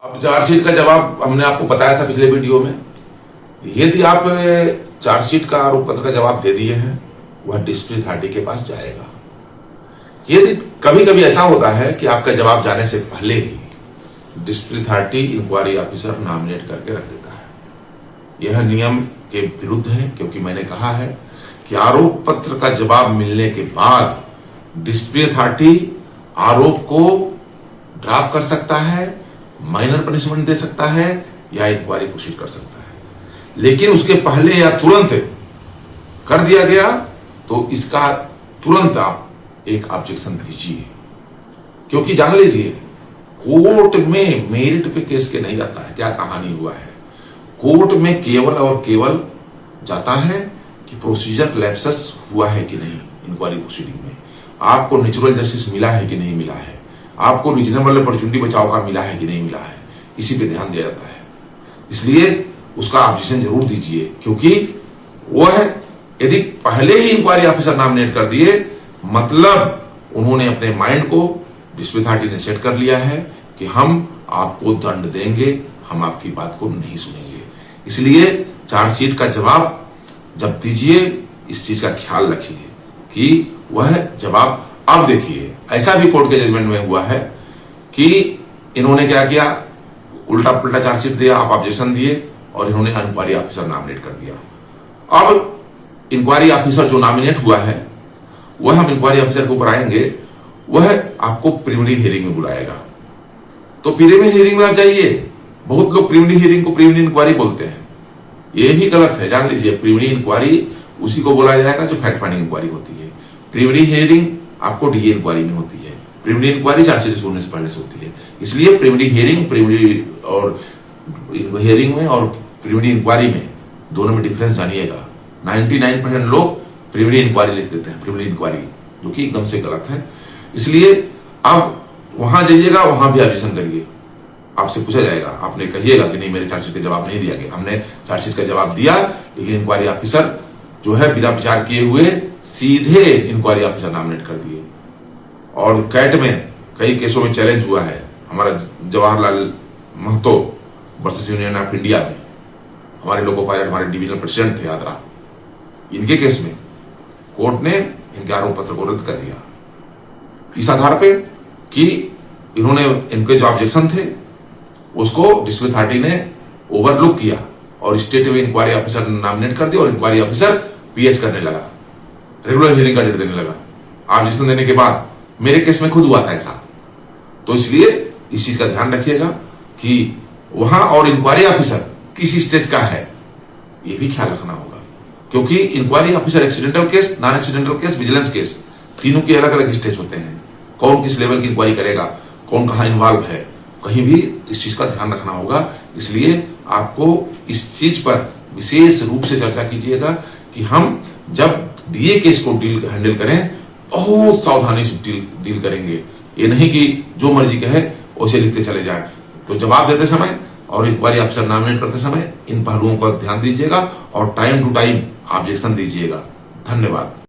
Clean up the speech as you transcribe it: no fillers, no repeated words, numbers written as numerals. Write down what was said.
अब चार्जशीट का जवाब हमने आपको बताया था पिछले वीडियो में। यदि आप चार्जशीट का आरोप पत्र का जवाब दे दिए हैं, वह डिस्प्यूट अथॉरिटी के पास जाएगा। यदि कभी कभी ऐसा होता है कि आपका जवाब जाने से पहले ही dispute authority inquiry officer nominate करके रख देता है। यह नियम के विरुद्ध है, क्योंकि मैंने कहा है कि आरोप पत्र का जवाब मिलने के बाद डिस्प्यूट अथॉरिटी आरोप को ड्रॉप कर सकता है, माइनर पनिशमेंट दे सकता है या इंक्वायरी प्रोसीड कर सकता है। लेकिन उसके पहले या तुरंत कर दिया गया तो इसका तुरंत आप एक ऑब्जेक्शन दीजिए, क्योंकि जान लीजिए कोर्ट में मेरिट पे केस के नहीं जाता है। क्या कहानी हुआ है, कोर्ट में केवल और केवल जाता है कि प्रोसीजर लैप्सस हुआ है कि नहीं, इंक्वायरी प्रोसीडिंग में आपको नेचुरल जस्टिस मिला है कि नहीं मिला है, आपको रीजनेबल अपॉर्चुनिटी बचाव का मिला है कि नहीं मिला है, इसी पे ध्यान दिया जाता है। इसलिए उसका ऑब्जेक्शन जरूर दीजिए, क्योंकि वह यदि पहले ही इंक्वायरी ऑफिसर नॉमिनेट कर दिए, मतलब उन्होंने अपने माइंड को डिस्प्यूट अथॉरिटी ने सेट कर लिया है कि हम आपको दंड देंगे, हम आपकी बात को नहीं सुनेंगे। इसलिए चार्जशीट का जवाब जब दीजिए इस चीज का ख्याल रखिए कि वह जवाब, अब देखिए ऐसा भी कोर्ट के जजमेंट में हुआ है कि इन्होंने क्या किया, उल्टा पुल्टा चार्जशीट दिया, आप ऑब्जेक्शन दिए और इन्होंने इंक्वायरी ऑफिसर नॉमिनेट कर दिया। अब इंक्वायरी ऑफिसर जो नॉमिनेट हुआ है वह, हम इंक्वायरी ऑफिसर के ऊपर आएंगे, वह आपको प्रिलिमिनरी हियरिंग में बुलाएगा। तो प्रिलिमिनरी हियरिंग में आप जाइए। बहुत लोग प्रिलिमिनरी हियरिंग को प्रिलिमिनरी इंक्वायरी बोलते हैं, यह भी गलत है। जान लीजिए प्रिलिमिनरी इंक्वायरी उसी को बोला जाएगा जो फैक्ट फाइंडिंग इंक्वायरी होती है। प्रिलिमिनरी हियरिंग आपको डीए इंक्वायरी में होती है, प्रिलिमिनरी इंक्वायरी चार्जशीट होने से पहले से होती है। इसलिए प्रिलिमिनरी हियरिंग, प्रिलिमिनरी और हियरिंग में और प्रिलिमिनरी इंक्वायरी में दोनों में डिफरेंस जानिएगा। 99% लोग प्रिलिमिनरी इंक्वायरी लिख देते हैं, प्रिलिमिनरी इंक्वायरी, जो कि एकदम से गलत है। इसलिए अब वहां जाइएगा, वहां भी ऑब्जेक्शन करिए, आपसे पूछा जाएगा, आपने कहिएगा कि नहीं मेरे चार्जशीट का जवाब नहीं दिया गया। हमने चार्जशीट का जवाब दिया, लेकिन इंक्वायरी ऑफिसर जो है बिना विचार किए हुए सीधे इंक्वायरी ऑफिसर नॉमिनेट कर दिए। और कैट में कई केसों में चैलेंज हुआ है। हमारा Jawaharlal Mahato versus Union of India में हमारे लोको पायलट, हमारे डिविजनल प्रेसिडेंट थे आदरा, इनके केस में कोर्ट ने इनके आरोप पत्र को रद्द कर दिया इस आधार पे कि इन्होंने, इनके जो ऑब्जेक्शन थे उसको डिस्प्यूट अथॉरिटी ने ओवरलुक किया और स्टेट इंक्वायरी ऑफिसर नॉमिनेट कर दिया और इंक्वायरी ऑफिसर पीएच करने लगा, रेगुलर हियरिंग का डेट देने लगा। ऑब्जेक्शन देने के बाद मेरे केस में खुद हुआ था ऐसा। तो इसलिए इस चीज का ध्यान रखिएगा कि वहां और इंक्वायरी ऑफिसर किस स्टेज का है, यह भी ख्याल रखना होगा, क्योंकि inquiry officer accidental case, non accidental case, vigilance case, तीनों के अलग अलग स्टेज होते हैं। कौन किस लेवल की इंक्वायरी करेगा, कौन कहां इन्वॉल्व है, कहीं भी इस चीज का ध्यान रखना होगा। इसलिए आपको इस चीज पर विशेष रूप से चर्चा कीजिएगा कि हम जब डीए केस को हैंडल करें बहुत सावधानी से डील करेंगे। ये नहीं कि जो मर्जी कहे वैसे लिखते चले जाएं। तो जवाब देते समय और इंक्वायरी ऑफिसर नॉमिनेट करते समय इन पहलुओं पर ध्यान दीजिएगा और टाइम टू टाइम ऑब्जेक्शन दीजिएगा। धन्यवाद।